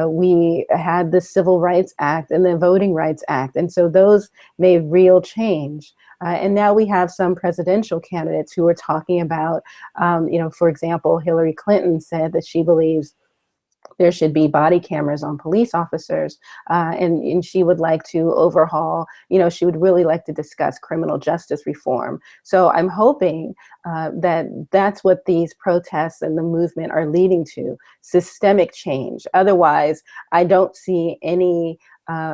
[SPEAKER 7] we had the Civil Rights Act and the Voting Rights Act. And so those made real change. And now we have some presidential candidates who are talking about, for example, Hillary Clinton said that she believes there should be body cameras on police officers, and she would like to overhaul, she would really like to discuss criminal justice reform. So I'm hoping that that's what these protests and the movement are leading to, systemic change. Otherwise, I don't see any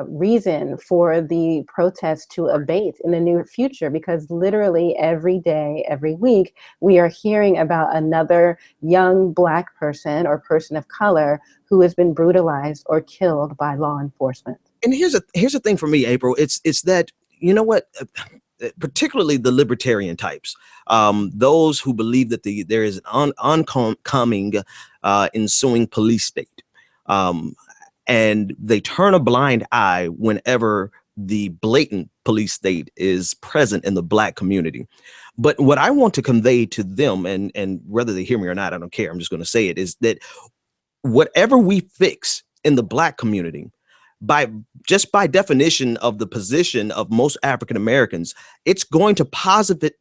[SPEAKER 7] reason for the protests to abate in the near future, because literally every day, every week, we are hearing about another young Black person or person of color who has been brutalized or killed by law enforcement.
[SPEAKER 6] And here's the thing for me, April. It's that, particularly the libertarian types, those who believe that there is an oncoming ensuing police state. And they turn a blind eye whenever the blatant police state is present in the Black community. But what I want to convey to them, and whether they hear me or not, I don't care, I'm just going to say it, is that whatever we fix in the Black community, by definition of the position of most African Americans, it's going to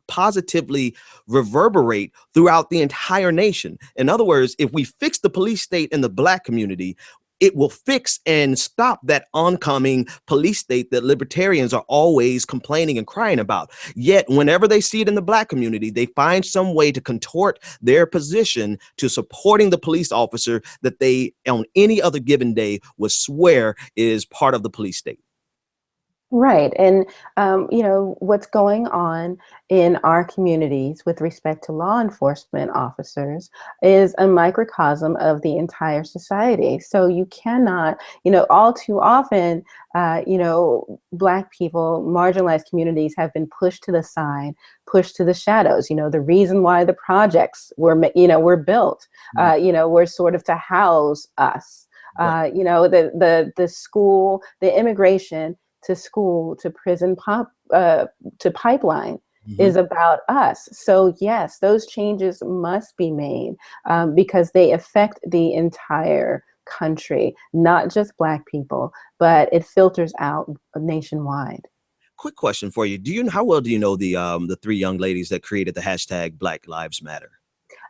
[SPEAKER 6] positively reverberate throughout the entire nation. In other words, if we fix the police state in the Black community, it will fix and stop that oncoming police state that libertarians are always complaining and crying about. Yet, whenever they see it in the Black community, they find some way to contort their position to supporting the police officer that they, on any other given day, would swear is part of the police state.
[SPEAKER 7] Right. And, what's going on in our communities with respect to law enforcement officers is a microcosm of the entire society. So you cannot, all too often, Black people, marginalized communities have been pushed to the side, pushed to the shadows. The reason why the projects were built, were sort of to house us, the school, the immigration, to school, to prison, to pipeline is about us. So yes, those changes must be made because they affect the entire country, not just Black people, but it filters out nationwide.
[SPEAKER 6] Quick question for you. How well do you know the three young ladies that created the hashtag Black Lives Matter?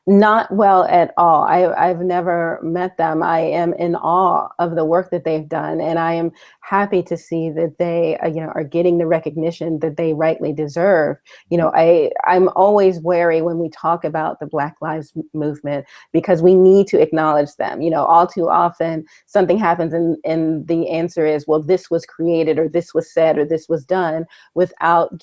[SPEAKER 7] Not well at all. I've never met them. I am in awe of the work that they've done, and I am happy to see that they, are getting the recognition that they rightly deserve. I'm always wary when we talk about the Black Lives Movement because we need to acknowledge them. All too often something happens and the answer is, well, this was created or this was said or this was done without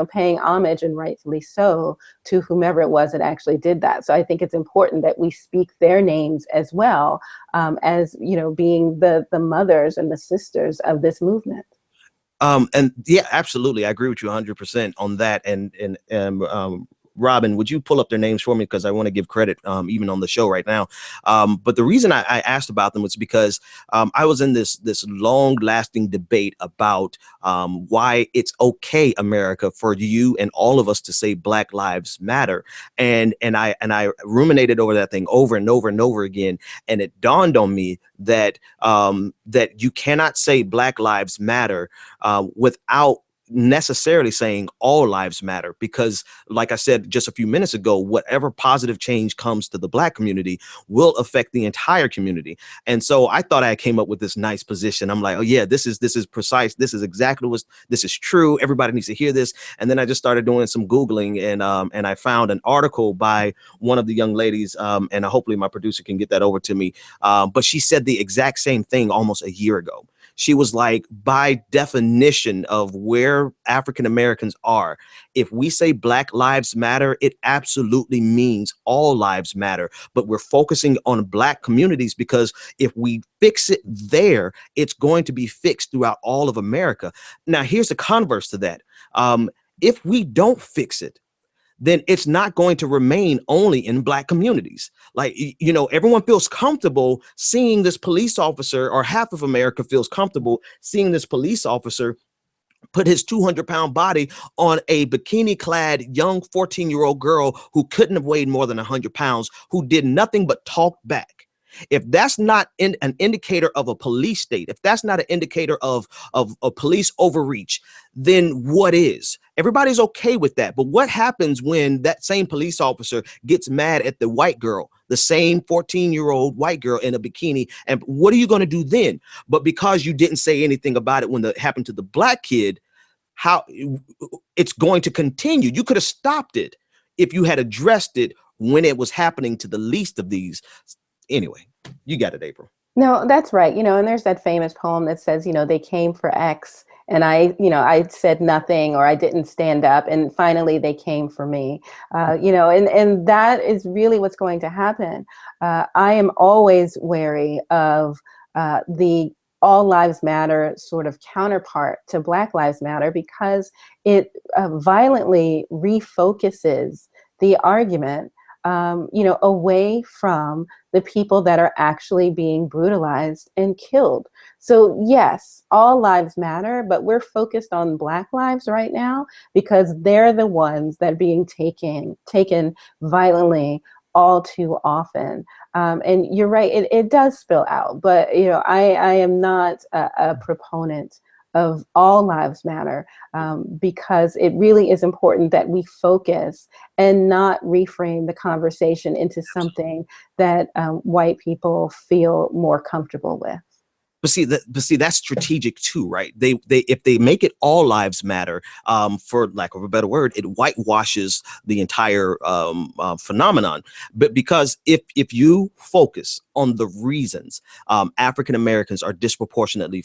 [SPEAKER 7] paying homage, and rightfully so, to whomever it was that actually did that. So I think it's important that we speak their names as well, as being the mothers and the sisters of this movement.
[SPEAKER 6] And yeah, absolutely, I agree with you 100% on that. And Robin, would you pull up their names for me? Because I want to give credit even on the show right now. But the reason I asked about them was because I was in this long lasting debate about why it's okay, America, for you and all of us to say Black Lives Matter. And I ruminated over that thing over and over and over again. And it dawned on me that that you cannot say Black Lives Matter without necessarily saying all lives matter, because like I said just a few minutes ago, whatever positive change comes to the Black community will affect the entire community. And so I thought I came up with this nice position. I'm like, oh yeah, this is precise. This is exactly what this is true. Everybody needs to hear this. And then I just started doing some Googling, and I found an article by one of the young ladies, and hopefully my producer can get that over to me. But she said the exact same thing almost a year ago. She was like, by definition of where African Americans are, if we say Black Lives Matter, it absolutely means all lives matter. But we're focusing on Black communities because if we fix it there, it's going to be fixed throughout all of America. Now, here's the converse to that. If we don't fix it, then it's not going to remain only in Black communities. Like, you know, everyone feels comfortable seeing this police officer, or half of America feels comfortable seeing this police officer put his 200-pound body on a bikini-clad young 14-year-old girl who couldn't have weighed more than 100 pounds, who did nothing but talk back. If that's not an indicator of a police state, if that's not an indicator of a police overreach, then what is? Everybody's okay with that. But what happens when that same police officer gets mad at the white girl, the same 14-year-old white girl in a bikini? And what are you going to do then? But because you didn't say anything about it when it happened to the Black kid, how it's going to continue. You could have stopped it if you had addressed it when it was happening to the least of these. Anyway, you got it, April.
[SPEAKER 7] No, that's right. You know, and there's that famous poem that says, you know, they came for X and I said nothing, or I didn't stand up, and finally they came for me. You know, and that is really what's going to happen. I am always wary of the All Lives Matter sort of counterpart to Black Lives Matter, because it violently refocuses the argument you know, away from the people that are actually being brutalized and killed. So yes, all lives matter, but we're focused on Black lives right now because they're the ones that are being taken violently all too often. And you're right, it does spill out, but you know, I am not a proponent of all lives matter, because it really is important that we focus and not reframe the conversation into something that white people feel more comfortable with.
[SPEAKER 6] But see, that's strategic too, right? They if they make it all lives matter, for lack of a better word, it whitewashes the entire phenomenon. But because if you focus on the reasons African Americans are disproportionately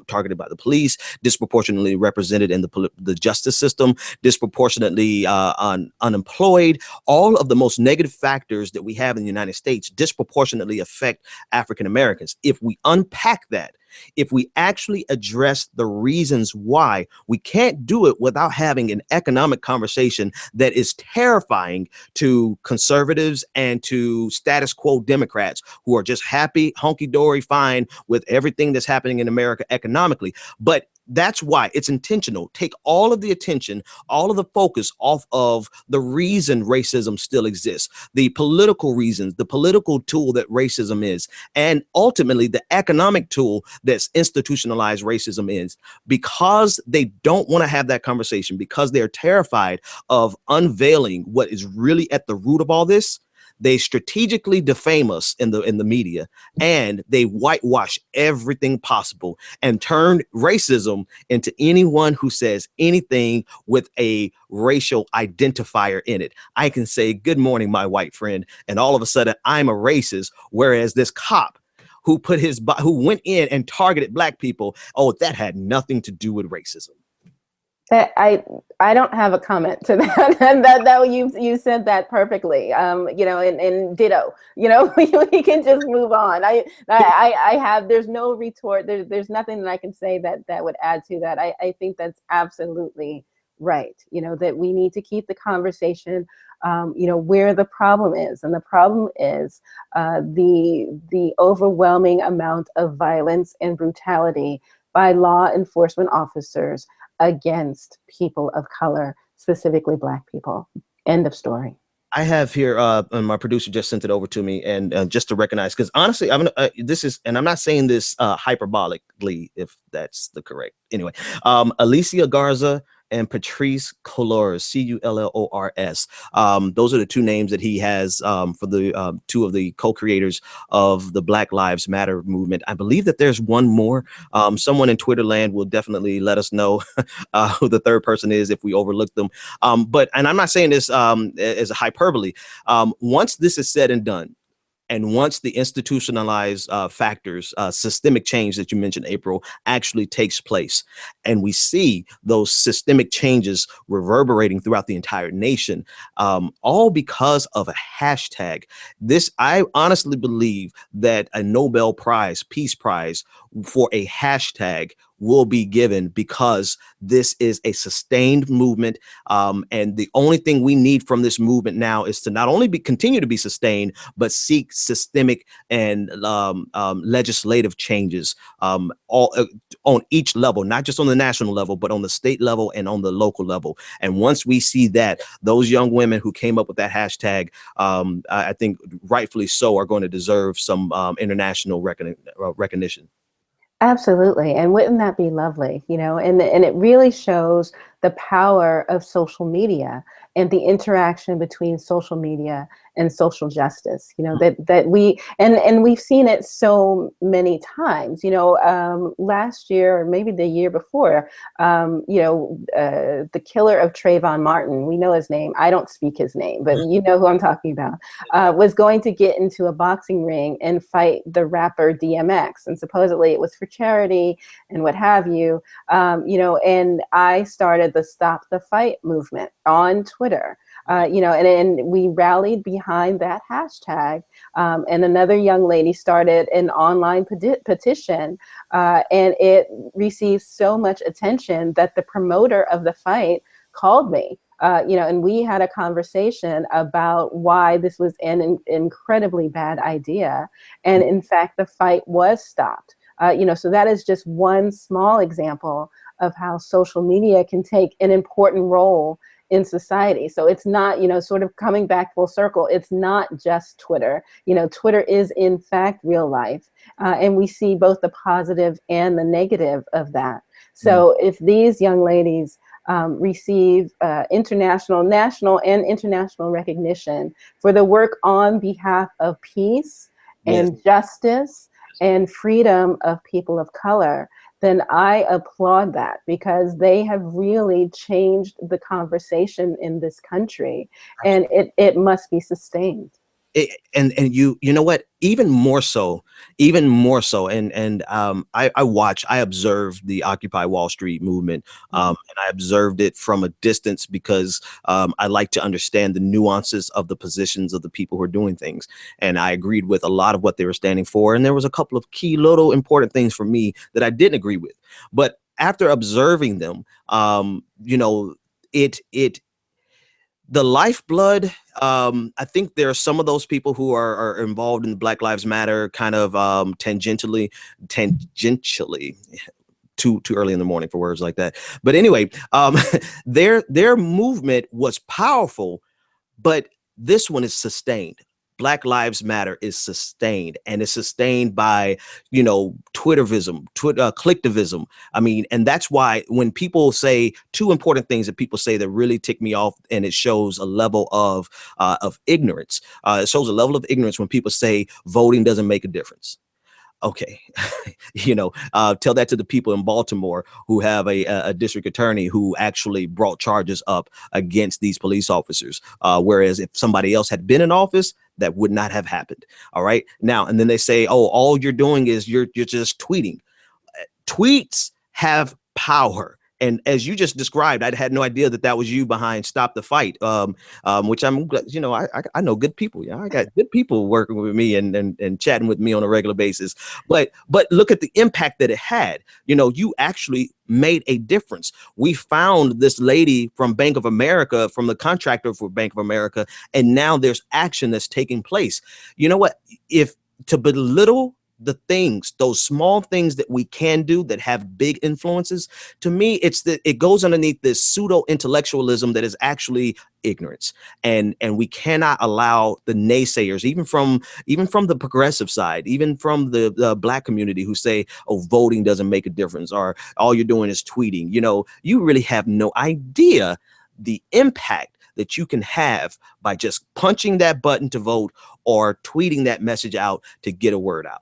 [SPEAKER 6] targeted by the police, disproportionately represented in the justice system, disproportionately unemployed, all of the most negative factors that we have in the United States disproportionately affect African Americans. If we unpack that, if we actually address the reasons why, we can't do it without having an economic conversation that is terrifying to conservatives and to status quo Democrats who are just happy, hunky-dory, fine with everything that's happening in America economically. But that's why it's intentional. Take all of the attention, all of the focus off of the reason racism still exists, the political reasons, the political tool that racism is, and ultimately the economic tool that's institutionalized racism is. Because they don't want to have that conversation, because they're terrified of unveiling what is really at the root of all this, they strategically defame us in the media, and they whitewash everything possible and turn racism into anyone who says anything with a racial identifier in it. I can say, "Good morning, my white friend," and all of a sudden I'm a racist, whereas this cop who who went in and targeted Black people, oh, that had nothing to do with racism.
[SPEAKER 7] I don't have a comment to that. that you said that perfectly. You know, and ditto. You know, we can just move on. I have. There's no retort. There's nothing that I can say that would add to that. I think that's absolutely right. That we need to keep the conversation, where the problem is. And the problem is the overwhelming amount of violence and brutality by law enforcement officers against people of color, specifically Black people. End of story.
[SPEAKER 6] I have here, and my producer just sent it over to me, and just to recognize, because honestly, this is, and I'm not saying this hyperbolically, if that's the correct. Anyway, Alicia Garza and Patrice Cullors, Cullors. Those are the two names that he has for the two of the co-creators of the Black Lives Matter movement. I believe that there's one more. Someone in Twitter land will definitely let us know who the third person is if we overlook them. And I'm not saying this as a hyperbole. Once this is said and done, and once the institutionalized factors, systemic change that you mentioned, April, actually takes place, and we see those systemic changes reverberating throughout the entire nation, all because of a hashtag. I honestly believe that a Nobel Prize, Peace Prize, for a hashtag will be given, because this is a sustained movement. And the only thing we need from this movement now is to not only continue to be sustained, but seek systemic and legislative changes all on each level, not just on the national level, but on the state level and on the local level. And once we see that, those young women who came up with that hashtag, I think rightfully so, are going to deserve some international recognition.
[SPEAKER 7] Absolutely. And wouldn't that be lovely? And it really shows the power of social media and the interaction between social media and social justice, that we, and we've seen it so many times, last year or maybe the year before, the killer of Trayvon Martin, we know his name. I don't speak his name, but you know who I'm talking about, was going to get into a boxing ring and fight the rapper DMX. And supposedly it was for charity and what have you, and I started the Stop the Fight movement on Twitter. And we rallied behind that hashtag. And another young lady started an online petition, and it received so much attention that the promoter of the fight called me, and we had a conversation about why this was an incredibly bad idea. And in fact, the fight was stopped. So that is just one small example of how social media can take an important role in society. So it's not, sort of coming back full circle, it's not just Twitter. Twitter is in fact real life. And we see both the positive and the negative of that. So if these young ladies receive national and international recognition for the work on behalf of peace and justice and freedom of people of color, then I applaud that, because they have really changed the conversation in this country. Absolutely. And it must be sustained.
[SPEAKER 6] And you know what, even more so, and I observed the Occupy Wall Street movement, and I observed it from a distance, because I like to understand the nuances of the positions of the people who are doing things, and I agreed with a lot of what they were standing for, and there was a couple of key little important things for me that I didn't agree with, but after observing them, the lifeblood, I think there are some of those people who are involved in the Black Lives Matter kind of tangentially, too early in the morning for words like that. But anyway, their movement was powerful, but this one is sustained. Black Lives Matter is sustained, and it's sustained by, Twittervism, clicktivism. I mean, and that's why when people say two important things that people say that really tick me off, and it shows a level of ignorance. It shows a level of ignorance when people say voting doesn't make a difference. Okay, tell that to the people in Baltimore who have a district attorney who actually brought charges up against these police officers. Whereas if somebody else had been in office, that would not have happened. All right. Now, and then they say, oh, all you're doing is you're just tweeting. Tweets have power. And as you just described, I had no idea that that was you behind Stop the Fight, which I'm, I know good people. Yeah, I got good people working with me and chatting with me on a regular basis. But look at the impact that it had. You actually made a difference. We found this lady from Bank of America, from the contractor for Bank of America, and now there's action that's taking place. You know what? If to belittle the things, those small things that we can do that have big influences, to me, it goes underneath this pseudo intellectualism that is actually ignorance. And we cannot allow the naysayers, even from the progressive side, even from the Black community, who say, oh, voting doesn't make a difference, or all you're doing is tweeting. You really have no idea the impact that you can have by just punching that button to vote or tweeting that message out to get a word out.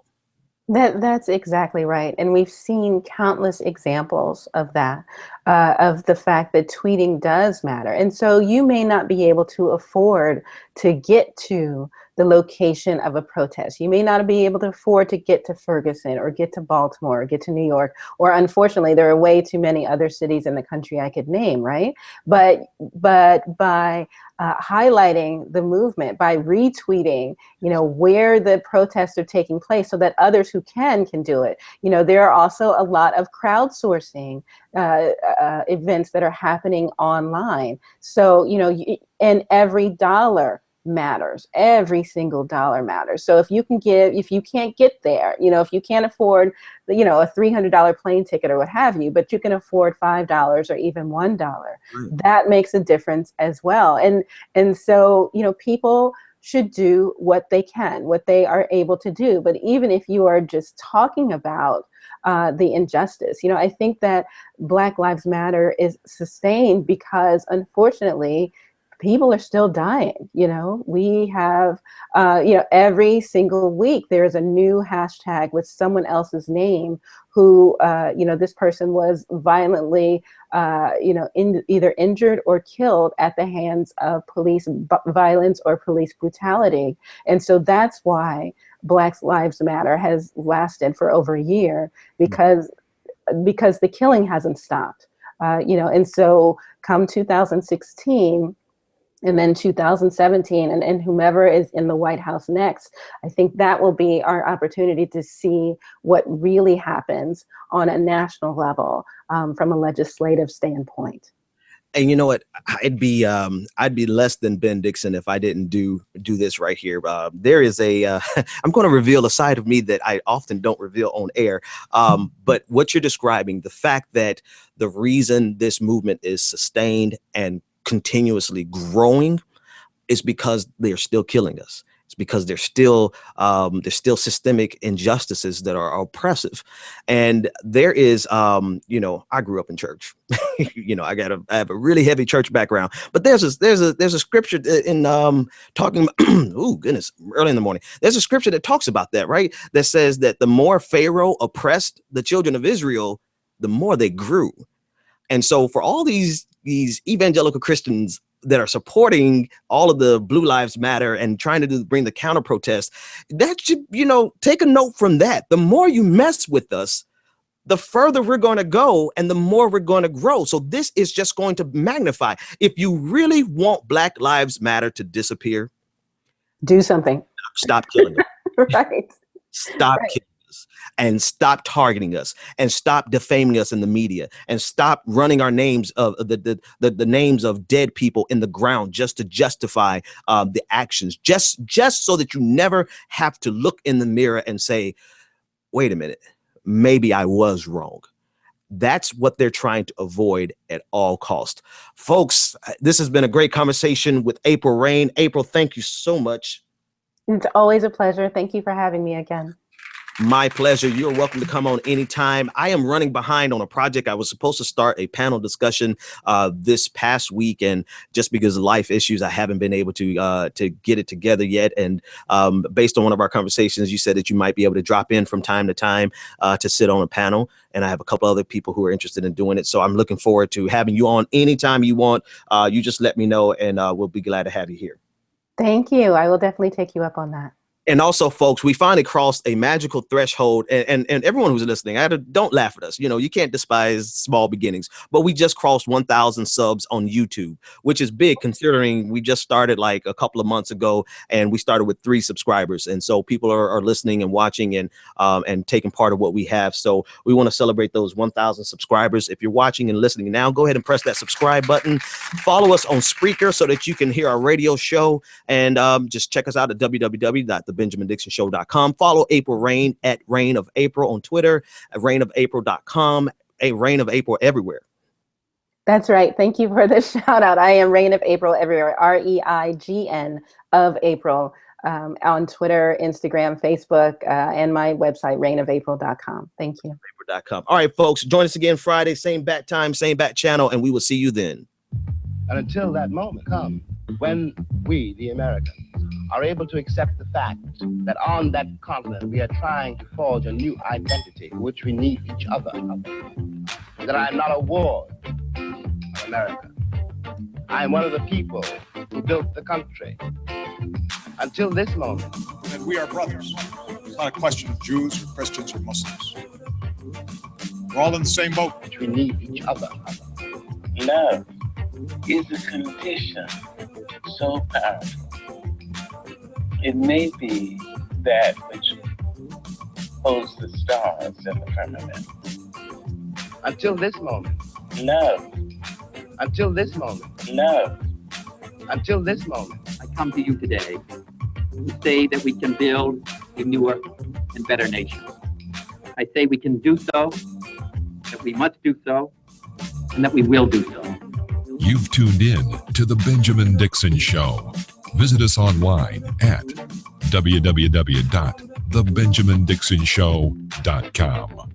[SPEAKER 7] That's exactly right. And we've seen countless examples of that, of the fact that tweeting does matter. And so you may not be able to afford to get to the location of a protest. You may not be able to afford to get to Ferguson or get to Baltimore or get to New York, or unfortunately, there are way too many other cities in the country I could name, right? But by highlighting the movement, by retweeting, where the protests are taking place, so that others who can do it. There are also a lot of crowdsourcing events that are happening online. So, and every dollar matters. Every single dollar matters. So if you can't get there, if you can't afford, a $300 plane ticket or what have you, but you can afford $5 or even $1, that makes a difference as well. And so, people should do what they can, what they are able to do. But even if you are just talking about the injustice, I think that Black Lives Matter is sustained because, unfortunately, people are still dying. We have, every single week there is a new hashtag with someone else's name who, this person was violently, either injured or killed at the hands of police violence or police brutality. And so that's why Black Lives Matter has lasted for over a year, because the killing hasn't stopped. And so come 2016, and then 2017, and whomever is in the White House next, I think that will be our opportunity to see what really happens on a national level, from a legislative standpoint.
[SPEAKER 6] And you know what? I'd be less than Ben Dixon if I didn't do this right here. There is I'm going to reveal a side of me that I often don't reveal on air. But what you're describing, the fact that the reason this movement is sustained and continuously growing is because they're still killing us. It's because there's still systemic injustices that are oppressive. And there is, I grew up in church. I have a really heavy church background. But there's a scripture in talking about, oh goodness, early in the morning. There's a scripture that talks about that, right? That says that the more Pharaoh oppressed the children of Israel, the more they grew. And so for all these evangelical Christians that are supporting all of the Blue Lives Matter and trying to bring the counter protest, that should, take a note from that. The more you mess with us, the further we're going to go and the more we're going to grow. So this is just going to magnify. If you really want Black Lives Matter to disappear,
[SPEAKER 7] do something.
[SPEAKER 6] Stop killing them.
[SPEAKER 7] Right.
[SPEAKER 6] Stop killing us, and stop targeting us, and stop defaming us in the media, and stop running our names of the names of dead people in the ground just to justify the actions, just so that you never have to look in the mirror and say, wait a minute, maybe I was wrong. That's what they're trying to avoid at all costs. Folks, this has been a great conversation with April Rain. April, thank you so much.
[SPEAKER 7] It's always a pleasure. Thank you for having me again.
[SPEAKER 6] My pleasure. You're welcome to come on anytime. I am running behind on a project. I was supposed to start a panel discussion this past week, and just because of life issues, I haven't been able to get it together yet. And based on one of our conversations, you said that you might be able to drop in from time to time to sit on a panel. And I have a couple other people who are interested in doing it. So I'm looking forward to having you on anytime you want. You just let me know, and we'll be glad to have you here.
[SPEAKER 7] Thank you. I will definitely take you up on that.
[SPEAKER 6] And also, folks, we finally crossed a magical threshold, and everyone who's listening, don't laugh at us. You know, you can't despise small beginnings, but we just crossed 1,000 subs on YouTube, which is big considering we just started like a couple of months ago, and we started with 3 subscribers. And so people are listening and watching and taking part of what we have. So we want to celebrate those 1,000 subscribers. If you're watching and listening now, go ahead and press that subscribe button. Follow us on Spreaker so that you can hear our radio show, and just check us out at www.thebenjamindixonshow.com. Follow April Rain at Reign of April on Twitter, at reignofapril.com, a Reign of April everywhere.
[SPEAKER 7] That's right. Thank you for the shout out. I am Reign of April everywhere, REIGN of April, on Twitter, Instagram, Facebook, and my website, reignofapril.com. Thank you.
[SPEAKER 6] April.com. All right, folks, join us again Friday, same bat time, same bat channel, and we will see you then.
[SPEAKER 8] And until that moment comes, when we, the Americans, are able to accept the fact that on that continent we are trying to forge a new identity for which we need each other, that I am not a ward of America. I am one of the people who built the country. Until this moment.
[SPEAKER 9] And we are brothers. It's not a question of Jews or Christians or Muslims. We're all in the same boat.
[SPEAKER 8] We need each other.
[SPEAKER 10] Love is a condition so powerful. It may be that which holds the stars in the firmament.
[SPEAKER 8] Until this moment.
[SPEAKER 10] Love.
[SPEAKER 8] Until this moment.
[SPEAKER 10] Love.
[SPEAKER 8] Until this moment.
[SPEAKER 11] I come to you today to say that we can build a newer and better nation. I say we can do so, that we must do so, and that we will do so.
[SPEAKER 5] You've tuned in to The Benjamin Dixon Show. Visit us online at www.thebenjamindixonshow.com.